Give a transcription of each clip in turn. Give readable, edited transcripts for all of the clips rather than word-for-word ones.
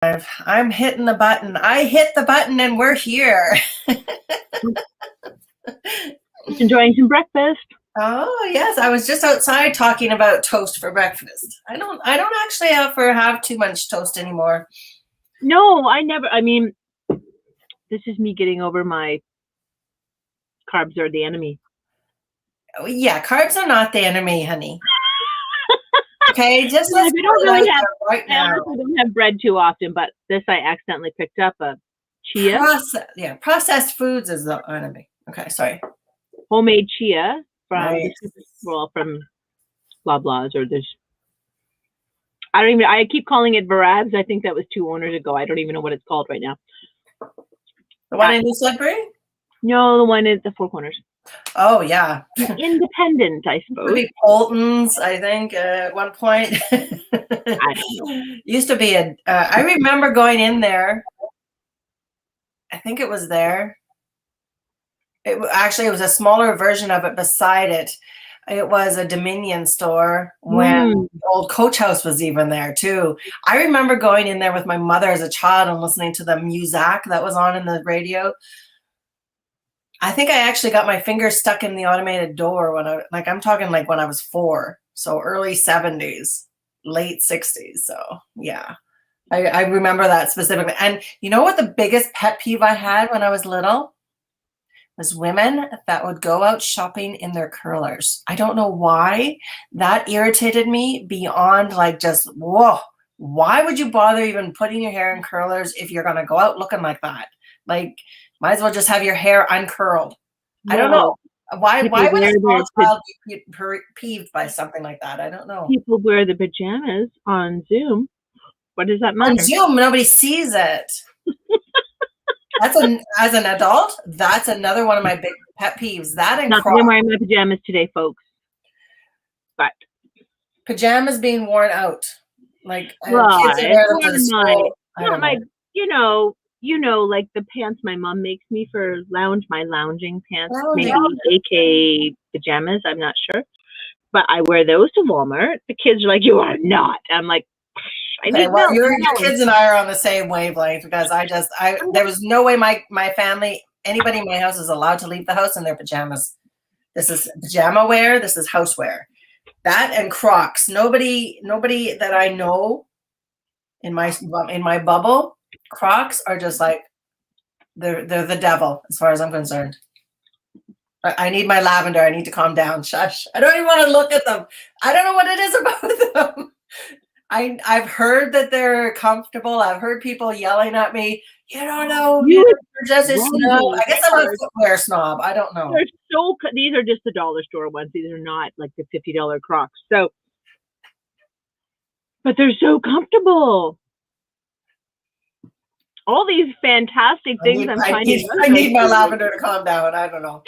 I'm hitting the button. I hit the button and we're here. Just enjoying some breakfast. Oh yes, I was just outside talking about toast for breakfast. I don't actually have too much toast anymore. No, I never. I mean, this is me getting over my carbs are the enemy. Oh, yeah, carbs are not the enemy, honey. Okay, just let's we don't really have right now. We don't have bread too often, but this I accidentally picked up a chia. Processed foods is the enemy. Okay, sorry. Homemade chia from nice. from blah blahs or this. I don't even. I keep calling it Grabs. I think that was 2 owners ago. I don't even know what it's called right now. The one in New Sudbury? No, the one at the Four Corners. Oh yeah, independent, I suppose. Maybe Polton's, I think, at one point. Used to be a. I remember going in there. I think it was there. It was a smaller version of it. Beside it, it was a Dominion store when the old Coach House was even there too. I remember going in there with my mother as a child and listening to the music that was on in the radio. I think I actually got my fingers stuck in the automated door when I'm talking like when I was 4, so early 70s, late 60s. So yeah, I remember that specifically. And you know what the biggest pet peeve I had when I was little was women that would go out shopping in their curlers. I don't know why that irritated me beyond like just, whoa, why would you bother even putting your hair in curlers if you're going to go out looking like that? Like, might as well just have your hair uncurled. No. I don't know. Why would a small child be peeved by something like that? I don't know. People wear the pajamas on Zoom. What does that matter? On Zoom, nobody sees it. As an adult, that's another one of my big pet peeves. That and not I'm wearing my pajamas today, folks. But pajamas being worn out. Like kids are wearing them to school. Not my, you know, like the pants my mom makes me for my lounging pants, maybe aka pajamas, I'm not sure. But I wear those to Walmart. The kids are like, you are not. I'm like, your kids and I are on the same wavelength because there was no way my family, anybody in my house is allowed to leave the house in their pajamas. This is pajama wear. This is housewear. That and Crocs. Nobody that I know in my bubble, Crocs are just like they're the devil as far as I'm concerned. I need my lavender. I need to calm down. Shush. I don't even want to look at them. I don't know what it is about them. I've heard that they're comfortable. I've heard people yelling at me. You don't know. You're just a snob. I guess I'm a footwear snob. I don't know. These are just the dollar store ones. These are not like the $50 Crocs. So, but they're so comfortable. All these fantastic things I'm finding. I need my lavender to calm down. I don't know.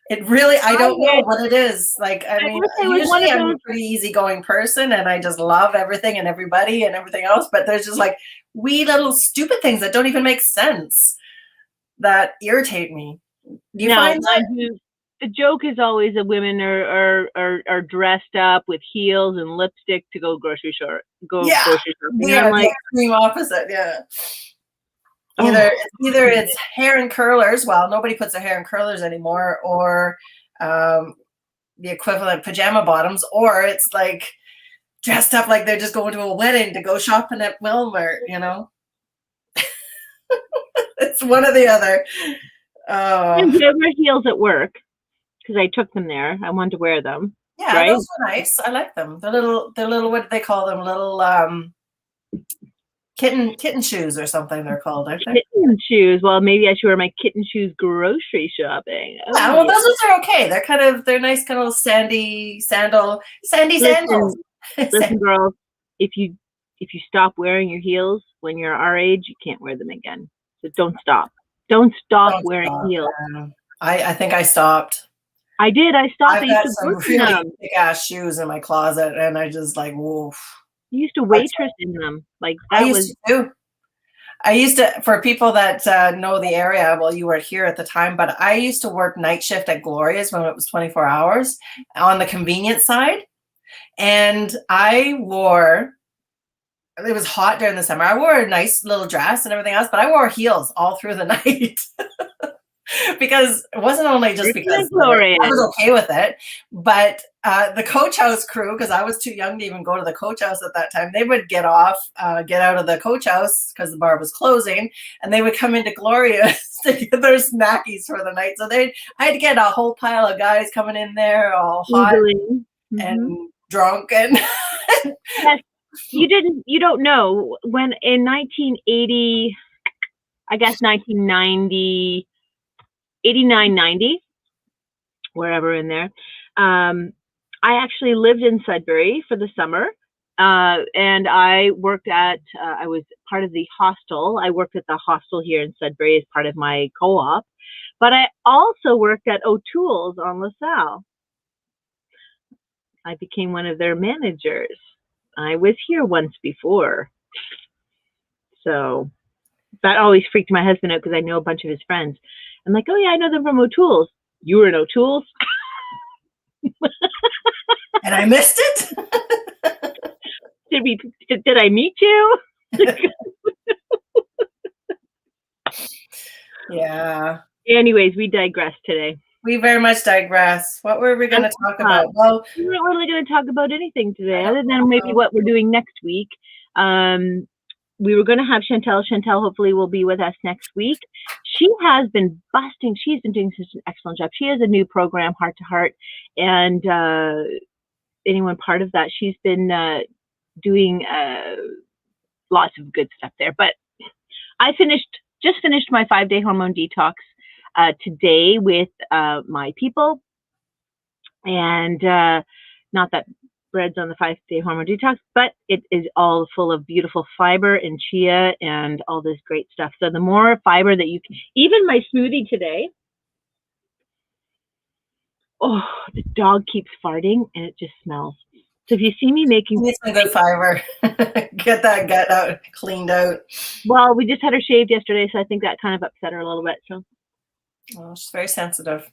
It really, I don't know what it is. Like, I mean, usually I'm a pretty easygoing person and I just love everything and everybody and everything else. But there's just like wee little stupid things that don't even make sense that irritate me. Do you find that? The joke is always that women are dressed up with heels and lipstick to go grocery shopping. Yeah, like extreme opposite. Yeah. Either it's hair and curlers. Well, nobody puts their hair in curlers anymore, or the equivalent pajama bottoms, or it's like dressed up like they're just going to a wedding to go shopping at Walmart. You know, it's one or the other. I wear heels at work because I took them there. I wanted to wear them. Yeah, right? Those are nice. I like them. They're little. What do they call them? Little kitten shoes or something they're called, I think. Kitten shoes. Well, maybe I should wear my kitten shoes grocery shopping. Oh, yeah, well, those ones are okay. They're nice kind of sandy sandals. Listen, girls, if you stop wearing your heels when you're our age, you can't wear them again. So don't stop. Don't stop wearing heels. I think I stopped. I did. I stopped. I've got some really big ass shoes in my closet, and I just like, woof. You used to waitress in them. Like that I used to, for people that know the area, well, you weren't here at the time, but I used to work night shift at Gloria's when it was 24 hours on the convenience side. And it was hot during the summer. I wore a nice little dress and everything else, but I wore heels all through the night. Because it wasn't only just because I was okay with it, but the coach house crew, because I was too young to even go to the coach house at that time, they would get out of the coach house because the bar was closing, and they would come into Gloria's to get their snackies for the night. So I had to get a whole pile of guys coming in there all hot and drunk. And yes, you don't know when in 1980, I guess 1990, 89, 90, wherever in there. I actually lived in Sudbury for the summer, and I worked at, I was part of the hostel. I worked at the hostel here in Sudbury as part of my co-op, but I also worked at O'Toole's on LaSalle. I became one of their managers. I was here once before. So that always freaked my husband out because I know a bunch of his friends. I'm like, oh yeah, I know them from O'Toole's. You were in O'Toole's? And I missed it? Did I meet you? Yeah. Anyways, we digress today. We very much digress. What were we going to talk about? Well, we weren't really going to talk about anything today, other than maybe what we're doing next week. We were going to have Chantel. Chantel hopefully will be with us next week. She has been busting. She's been doing such an excellent job. She has a new program, Heart to Heart, and anyone part of that, she's been doing lots of good stuff there. But I just finished my 5-day hormone detox today with my people, and not that bread's on the 5-day hormone detox, but it is all full of beautiful fiber and chia and all this great stuff. So the more fiber that you can, even my smoothie today, oh, the dog keeps farting and it just smells. So if you see me making some good fiber, get that gut out, cleaned out. Well, we just had her shaved yesterday, so I think that kind of upset her a little bit. So, well, she's very sensitive.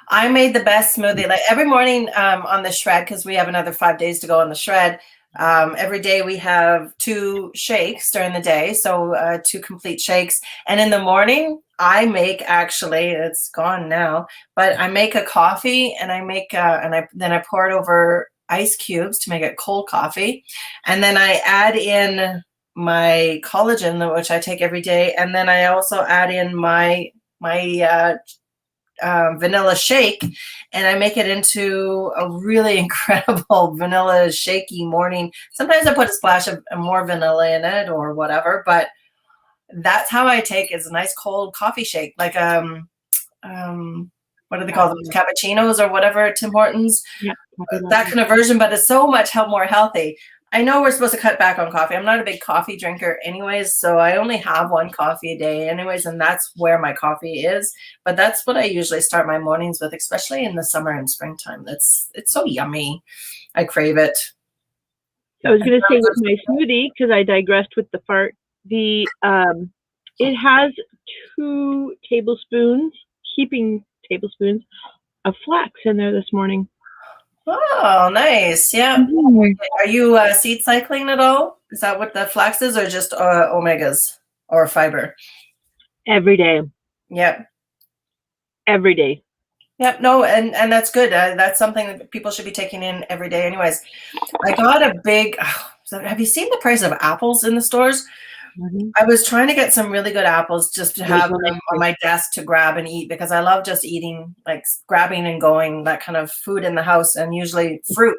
I made the best smoothie. Like every morning on the shred, because we have another 5 days to go on the shred. Every day we have 2 shakes during the day, so 2 complete shakes. And in the morning, I make it's gone now, but I make a coffee, and I make then I pour it over ice cubes to make it cold coffee, and then I add in my collagen, which I take every day, and then I also add in my vanilla shake, and I make it into a really incredible vanilla shaky morning. Sometimes I put a splash of more vanilla in it or whatever, but that's how I take is a nice cold coffee shake, like what do they call them, cappuccinos or whatever, Tim Hortons, that kind of version, but it's so much more healthy. I know we're supposed to cut back on coffee. I'm not a big coffee drinker anyways, so I only have 1 coffee a day anyways, and that's where my coffee is. But that's what I usually start my mornings with, especially in the summer and springtime. It's so yummy. I crave it. I was going to say with my smoothie, because I digressed with the fart, it has 2 heaping tablespoons of flax in there this morning. Oh, nice. Yeah. Mm-hmm. Are you seed cycling at all? Is that what the flax is, or just omegas or fiber? Every day. Yep. Every day. Yep. No, and that's good. That's something that people should be taking in every day anyways. I got a big, have you seen the price of apples in the stores? Mm-hmm. I was trying to get some really good apples just to have them on my desk to grab and eat, because I love just eating, like grabbing and going, that kind of food in the house, and usually fruit.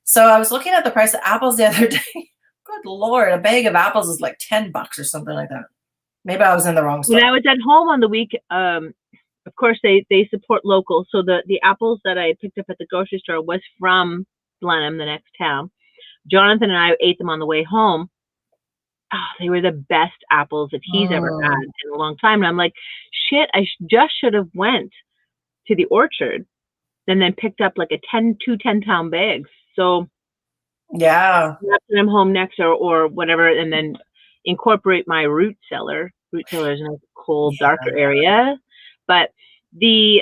So I was looking at the price of apples the other day. Good Lord, a bag of apples is like $10 or something like that. Maybe I was in the wrong store. When I was at home on the week, of course they support local. So the apples that I picked up at the grocery store was from Blenheim, the next town. Jonathan and I ate them on the way home. Oh, they were the best apples that he's ever had in a long time. And I'm like, shit, I just should have went to the orchard and then picked up like 2 10-pound bags. So yeah, I'm home next or whatever, and then incorporate my root cellar. Root cellar is in a cold, darker area. But the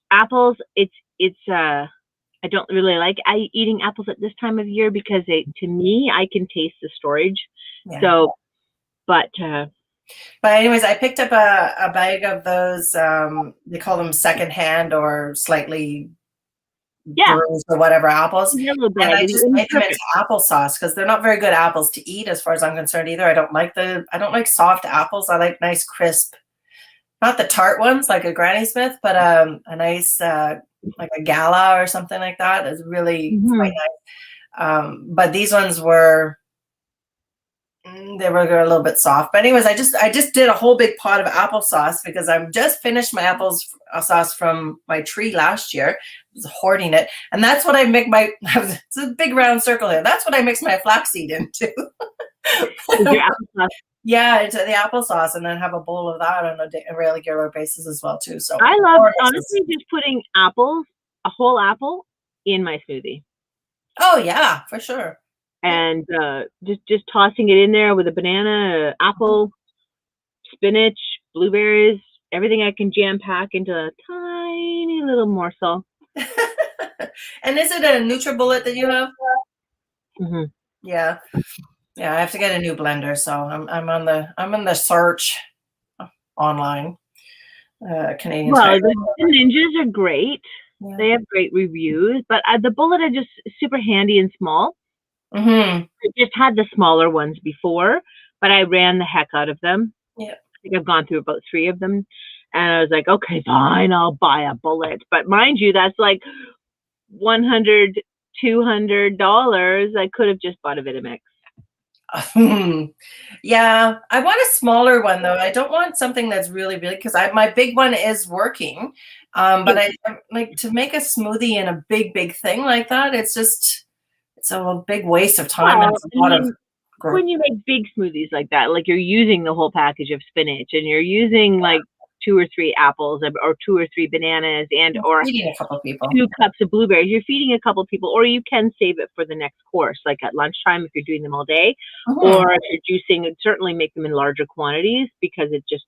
apples, it's I don't really like eating apples at this time of year because to me, I can taste the storage. Yeah. So, but anyways, I picked up a bag of those, they call them secondhand or slightly bruised or whatever apples. yellow And bag. I just made them into applesauce because they're not very good apples to eat as far as I'm concerned either. I don't like soft apples. I like nice crisp, not the tart ones like a Granny Smith, but a nice like a Gala or something like that is really quite nice. But these ones were they were a little bit soft. But anyways, I just did a whole big pot of applesauce because I've just finished my applesauce from my tree last year. I was hoarding it. And that's what I make it's a big round circle here. That's what I mix my flaxseed into. Yeah, into the applesauce, and then have a bowl of that on a regular basis as well too. So I love honestly just putting a whole apple in my smoothie. Oh yeah, for sure. And just tossing it in there with a banana, apple, spinach, blueberries, everything I can jam pack into a tiny little morsel. And is it a NutriBullet that you have? Mm-hmm. Yeah, yeah. I have to get a new blender, so I'm on the search online. Canadian. Well, the Ninjas are great. Yeah. They have great reviews, but the Bullet are just super handy and small. Mm-hmm. I just had the smaller ones before, but I ran the heck out of them. Yeah. I think I've gone through about 3 of them, and I was like, okay, fine, I'll buy a Bullet. But mind you, that's like $100, $200. I could have just bought a Vitamix. Yeah, I want a smaller one though. I don't want something that's really big because my big one is working. But I like to make a smoothie in a big thing like that. It's a big waste of time. Well, and it's a lot of when you make big smoothies like that, like you're using the whole package of spinach and you're using like 2 or 3 apples or 2 or 3 bananas or feeding a couple people. 2 cups of blueberries. You're feeding a couple people, or you can save it for the next course, like at lunchtime if you're doing them all day, or if you're juicing, certainly make them in larger quantities because it just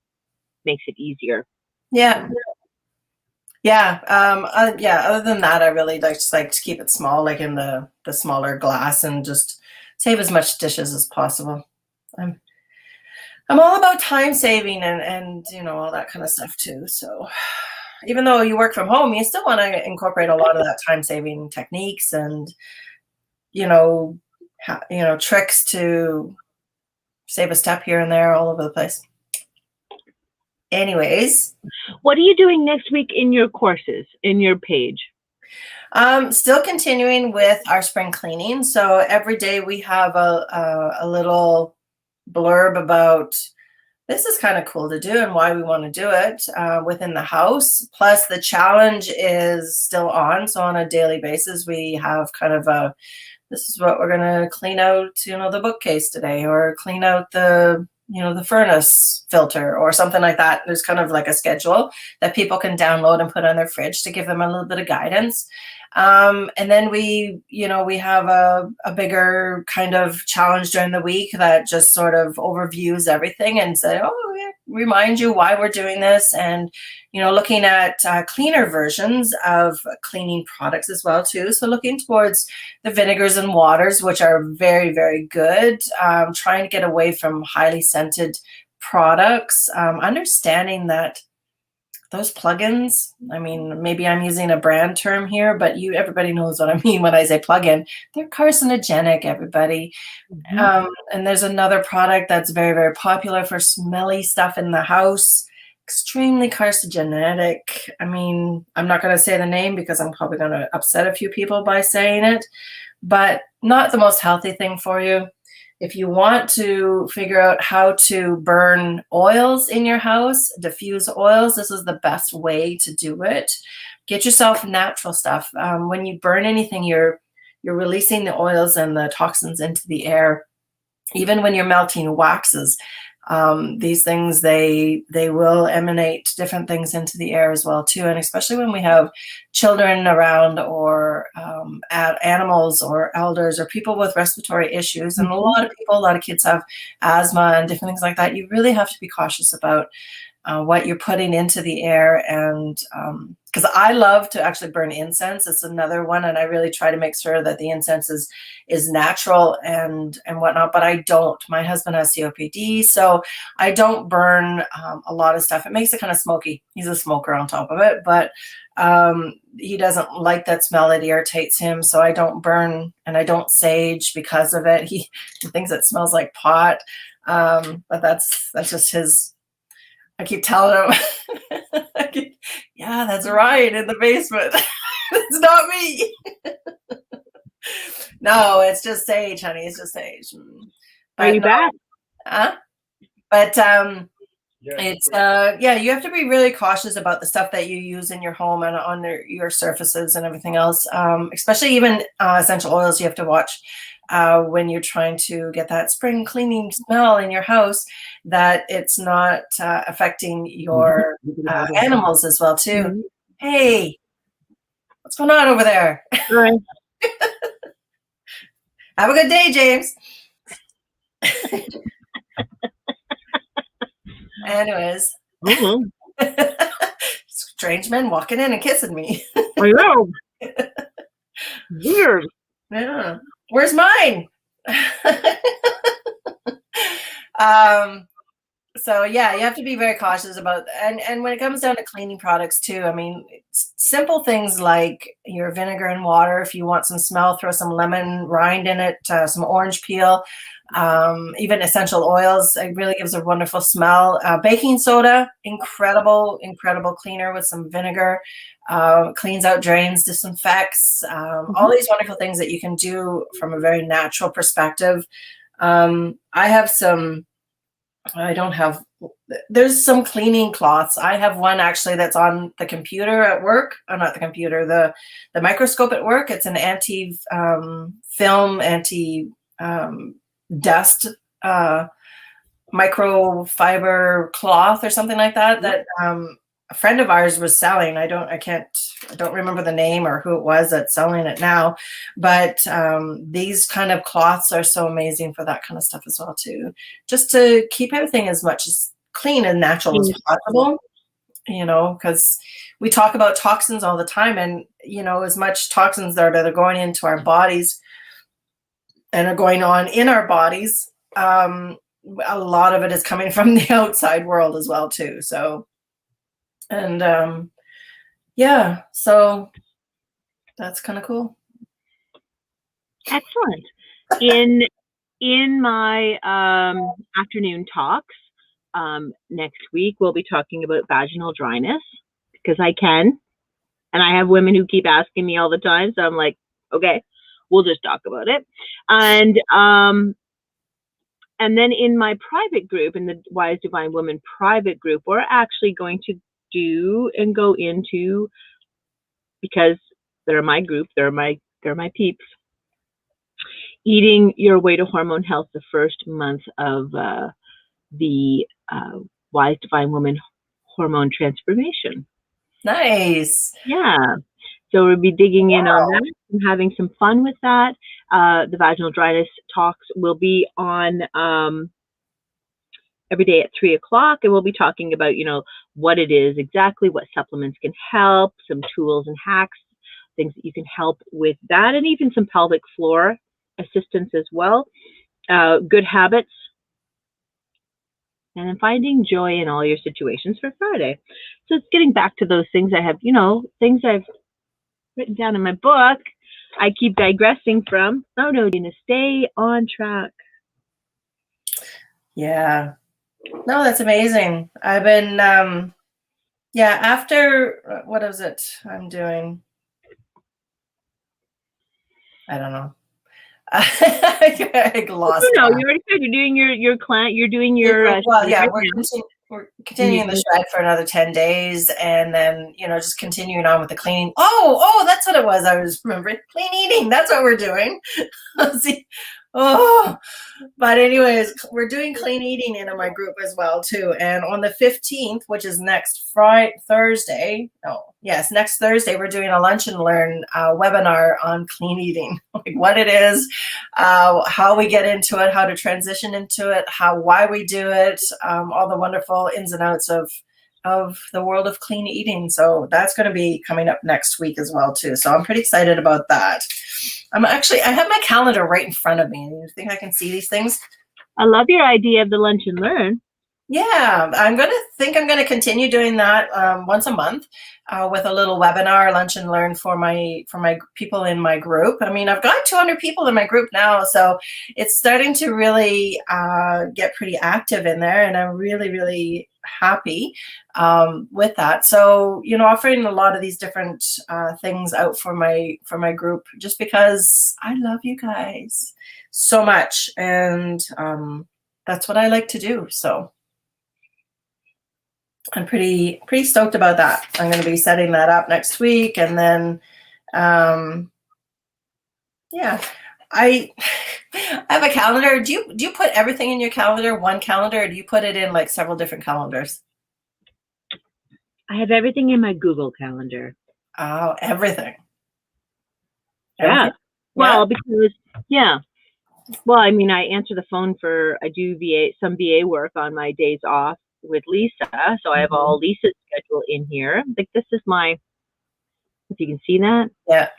makes it easier. Yeah. Yeah. Other than that, I really just like to keep it small, like in the smaller glass, and just save as much dishes as possible. I'm all about time saving and all that kind of stuff too. So even though you work from home, you still want to incorporate a lot of that time saving techniques and tricks to save a step here and there all over the place. Anyways, what are you doing next week in your courses, in your page? Still continuing with our spring cleaning. So every day we have a little blurb about this is kind of cool to do and why we want to do it within the house. Plus the challenge is still on. So on a daily basis, we have kind of this is what we're going to clean out, the bookcase today, or clean out the furnace filter or something like that. There's kind of like a schedule that people can download and put on their fridge to give them a little bit of guidance. And then we have a bigger kind of challenge during the week that just sort of overviews everything and say, remind you why we're doing this, and looking at cleaner versions of cleaning products as well too. So looking towards the vinegars and waters, which are very, very good. Trying to get away from highly scented products. Understanding that those plugins, I mean, maybe I'm using a brand term here, but everybody knows what I mean when I say plug-in. They're carcinogenic, everybody. Mm-hmm. And there's another product that's very, very popular for smelly stuff in the house. Extremely carcinogenic. I mean, I'm not going to say the name because I'm probably going to upset a few people by saying it, but not the most healthy thing for you. If you want to figure out how to burn oils in your house, diffuse oils, this is the best way to do it. Get yourself natural stuff. When you burn anything, you're releasing the oils and the toxins into the air. Even when you're melting waxes, these things, they will emanate different things into the air as well too. And especially when we have children around, or animals or elders or people with respiratory issues, and a lot of kids have asthma and different things like that, you really have to be cautious about what you're putting into the air. And because I love to actually burn incense, it's another one, and I really try to make sure that the incense is natural and whatnot. But I don't. My husband has COPD, so I don't burn a lot of stuff. It makes it kind of smoky. He's a smoker on top of it, but he doesn't like that smell. It irritates him, so I don't burn, and I don't sage because of it. He thinks it smells like pot, but that's just his. I keep telling him, yeah, that's right, in the basement. It's not me. No, it's just sage, honey. It's just sage. Are you back? But it's yeah, you have to be really cautious about the stuff that you use in your home and on your surfaces and everything else, especially even essential oils. You have to watch when you're trying to get that spring cleaning smell in your house, that it's not affecting your animals as well too. Mm-hmm. Hey, what's going on over there? Right. Have a good day, James. Anyways. Mm-hmm. Strange men walking in and kissing me. I know. Weird. Yeah. Where's mine? So yeah, you have to be very cautious about, and when it comes down to cleaning products too, I mean, simple things like your vinegar and water. If you want some smell, throw some lemon rind in it, some orange peel, even essential oils. It really gives a wonderful smell. Baking soda, incredible cleaner with some vinegar. Cleans out drains, disinfects, all these wonderful things that you can do from a very natural perspective. I have some, there's some cleaning cloths. I have one actually that's on the computer at work, or not the computer, the microscope at work. It's an anti-film, anti-dust microfiber cloth or something like that, that a friend of ours was selling. I don't remember the name or who it was that's selling it now, but these kind of cloths are so amazing for that kind of stuff as well too, just to keep everything as much as clean and natural as possible, you know, because we talk about toxins all the time, and you know, as much toxins that are going into our bodies and are going on in our bodies, a lot of it is coming from the outside world as well too. So, and yeah, so that's kind of cool. Excellent. In my afternoon talks next week, we'll be talking about vaginal dryness, because I can, and I have women who keep asking me all the time, so I'm like, okay, we'll just talk about it. And then in my private group, in the Wise Divine Woman private group, we're actually going to do and go into, because they're my group, they're my peeps, eating your way to hormone health the first month of the Wise Divine Woman hormone transformation. Nice. Yeah. So we'll be digging in on that and having some fun with that. The vaginal dryness talks will be on every day at 3:00, and we'll be talking about, you know, what it is exactly, what supplements can help, some tools and hacks, things that you can help with that, and even some pelvic floor assistance as well. Good habits, and then finding joy in all your situations for Friday. So it's getting back to those things I have, you know, things I've written down in my book. I keep digressing from. Oh no, Dana, stay on track. Yeah. No, that's amazing. I've been, yeah, after, what is it I'm doing? I don't know. I lost. No, you already said you're doing your client. You're doing your. Well, yeah, we're continuing the shred for another 10 days, and then, you know, just continuing on with the cleaning. Oh, that's what it was. I was remembering clean eating. That's what we're doing. See. Oh, but anyways, we're doing clean eating in my group as well too. And on the 15th, which is next Thursday, next Thursday, we're doing a lunch and learn webinar on clean eating, like what it is, how we get into it, how to transition into it, why we do it, all the wonderful ins and outs of of the world of clean eating. So that's going to be coming up next week as well too. So I'm pretty excited about that. I have my calendar right in front of me. You think I can see these things? I love your idea of the lunch and learn. Yeah, I'm going to continue doing that once a month with a little webinar, lunch and learn for my people in my group. I mean, I've got 200 people in my group now, so it's starting to really get pretty active in there, and I'm really, really happy with that. So, offering a lot of these different things out for my group, just because I love you guys so much, and that's what I like to do. So I'm pretty stoked about that. I'm going to be setting that up next week, and then, yeah, I have a calendar. Do you put everything in your calendar, one calendar, or do you put it in like several different calendars? I have everything in my Google Calendar. Oh, everything. Yeah. Well, because well, I mean, I answer the phone I do some VA work on my days off with Lisa, so I have all Lisa's schedule in here. Like, this is if you can see that. Yeah.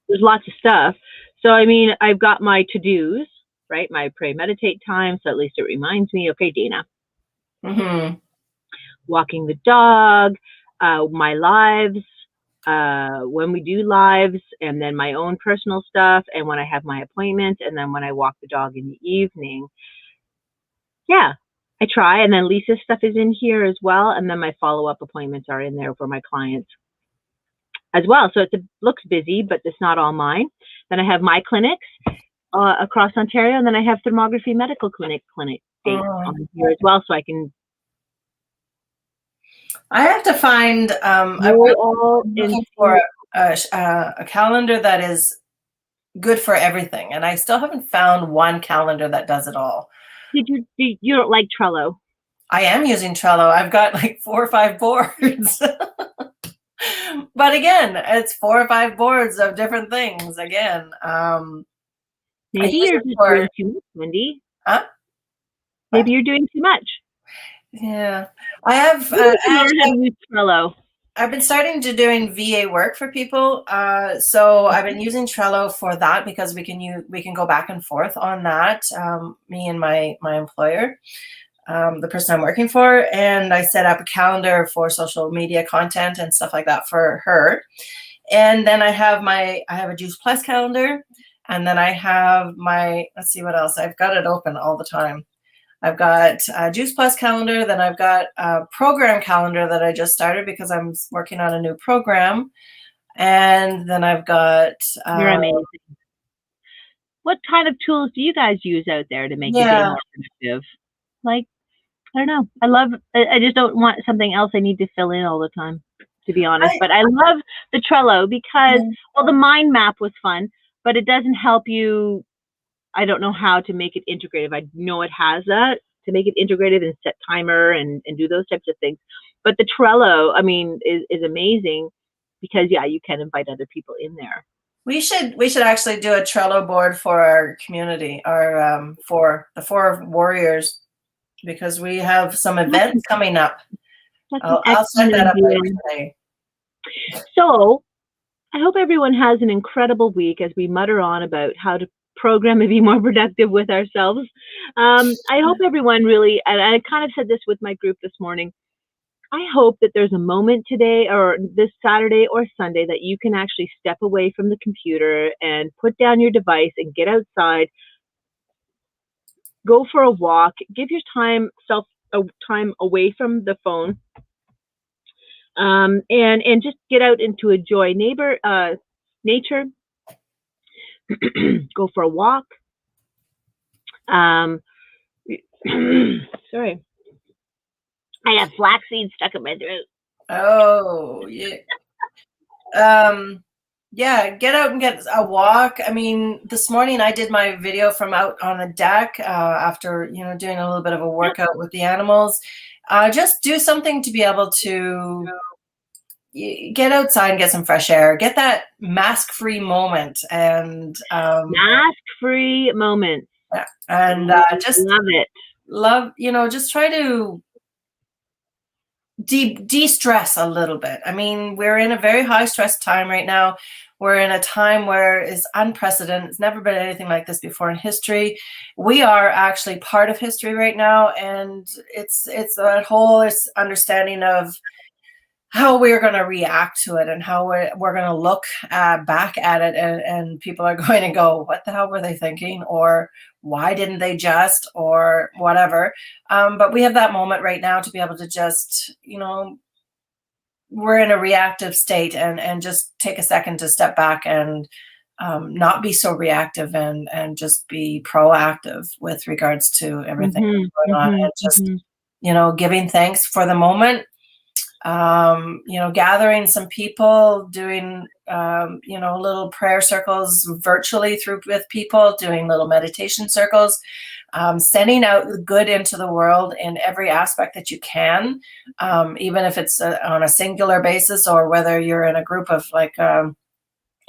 There's lots of stuff. So, I mean, I've got my to-dos, right? My pray, meditate time. So at least it reminds me, okay, Dana, walking the dog, my lives, when we do lives, and then my own personal stuff, and when I have my appointments, and then when I walk the dog in the evening. Yeah, I try. And then Lisa's stuff is in here as well. And then my follow-up appointments are in there for my clients as well. So it looks busy, but it's not all mine. Then I have my clinics across Ontario, and then I have thermography medical clinic dates on here as well. So I have to find I'm looking for a calendar that is good for everything, and I still haven't found one calendar that does it all. You don't like Trello? I am using Trello. I've got like 4 or 5 boards. But again, it's 4 or 5 boards of different things. Again, maybe you're just doing too much, Wendy. Huh? Maybe you're doing too much. Yeah, I have. Trello. I've been starting to doing VA work for people, so I've been using Trello for that, because we can go back and forth on that. Me and my employer, the person I'm working for, and I set up a calendar for social media content and stuff like that for her. And then I have a Juice Plus calendar, and then I have let's see what else. I've got it open all the time. I've got a Juice Plus calendar, then I've got a program calendar that I just started because I'm working on a new program. And then I've got... You're amazing. What kind of tools do you guys use out there to make your day more productive? Like, I don't know. I just don't want something else I need to fill in all the time, to be honest. But I love the Trello because, well, the mind map was fun, but it doesn't help you. I don't know how to make it integrative. I know it has that to make it integrative and set timer and do those types of things. But the Trello, I mean, is amazing because, yeah, you can invite other people in there. We should actually do a Trello board for our community, for the 4 warriors, because we have some events coming up. I'll set that up later today. So I hope everyone has an incredible week as we mutter on about how to program and be more productive with ourselves. I hope everyone really, and I kind of said this with my group this morning, I hope that there's a moment today or this Saturday or Sunday that you can actually step away from the computer and put down your device and get outside, go for a walk, give your time away from the phone, and just get out and to enjoy nature. Go for a walk. Sorry. I have flaxseed stuck in my throat. Oh, yeah. Yeah, get out and get a walk. I mean, this morning I did my video from out on the deck after, doing a little bit of a workout with the animals. Just do something to be able to get outside and get some fresh air, get that mask-free moment. And mask-free moment. Yeah. And just love it. Just try to de-stress a little bit. I mean, we're in a very high stress time right now. We're in a time where it's unprecedented. It's never been anything like this before in history. We are actually part of history right now, and it's that whole understanding of how we're going to react to it and how we're going to look back at it, and people are going to go, what the hell were they thinking, or why didn't they just, or whatever. But we have that moment right now to be able to just, we're in a reactive state, and just take a second to step back and not be so reactive, and just be proactive with regards to everything that's going on, and just, giving thanks for the moment. Gathering some people, doing, little prayer circles virtually with people, doing little meditation circles, sending out good into the world in every aspect that you can, even if it's on a singular basis, or whether you're in a group of like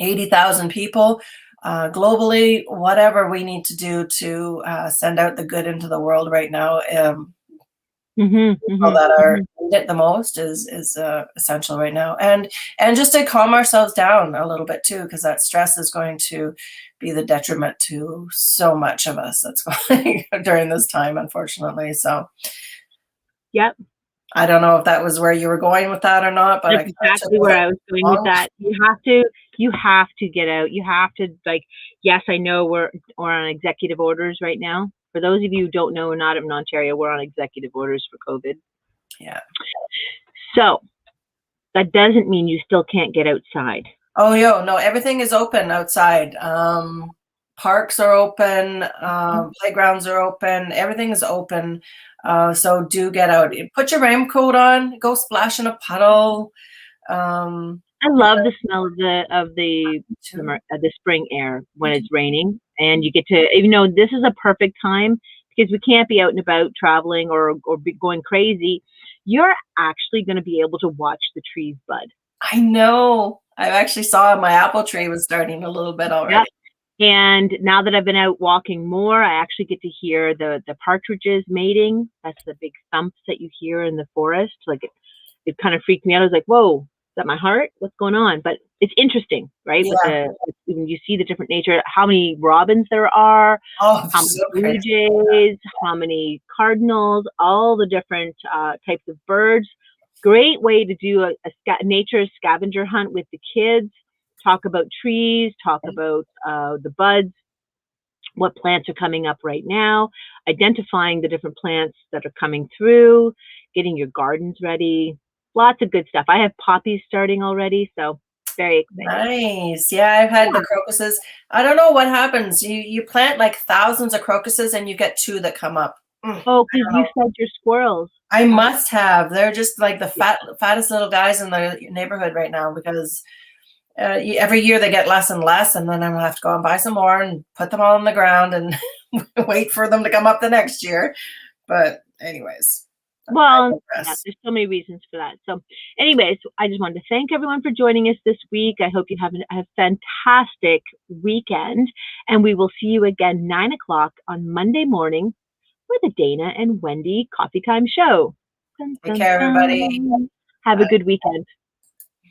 80,000 people globally, whatever we need to do to send out the good into the world right now. People that are need it the most is essential right now, and just to calm ourselves down a little bit too, because that stress is going to be the detriment to so much of us that's going during this time, unfortunately. So, yep. I don't know if that was where you were going with that or not, but that's exactly where I was going with that. You have to get out. You have to, like, yes, I know we're on executive orders right now. For those of you who don't know, we're not in Ontario. We're on executive orders for COVID. Yeah. So that doesn't mean you still can't get outside. Oh, no, everything is open outside. Parks are open. Playgrounds are open. Everything is open. So do get out. Put your raincoat on. Go splash in a puddle. I love the smell of the spring air when it's raining, and you get to, this is a perfect time because we can't be out and about traveling or be going crazy. You're actually going to be able to watch the trees bud. I know. I actually saw my apple tree was starting a little bit already. Yep. And now that I've been out walking more, I actually get to hear the partridges mating. That's the big thumps that you hear in the forest. Like it kind of freaked me out. I was like, whoa. Is that my heart? What's going on? But it's interesting, right? Yeah. When you see the different nature, how many robins there are, how many blue jays, how many cardinals, all the different types of birds. Great way to do a nature scavenger hunt with the kids. Talk about trees, talk about the buds, what plants are coming up right now, identifying the different plants that are coming through, getting your gardens ready. Lots of good stuff. I have poppies starting already, so very exciting. Nice. Yeah, I've had the crocuses. I don't know what happens. You plant like thousands of crocuses and you get 2 that come up. Oh, because you fed your squirrels. I must have. They're just like the fattest little guys in the neighborhood right now, because every year they get less and less, and then I'm gonna have to go and buy some more and put them all on the ground and wait for them to come up the next year. But anyways. Well, there's so many reasons for that. So anyways, I just wanted to thank everyone for joining us this week. I hope you have a fantastic weekend, and we will see you again 9 o'clock on Monday morning for the Dana and Wendy Coffee Time Show. Take care, everybody. Have a good weekend.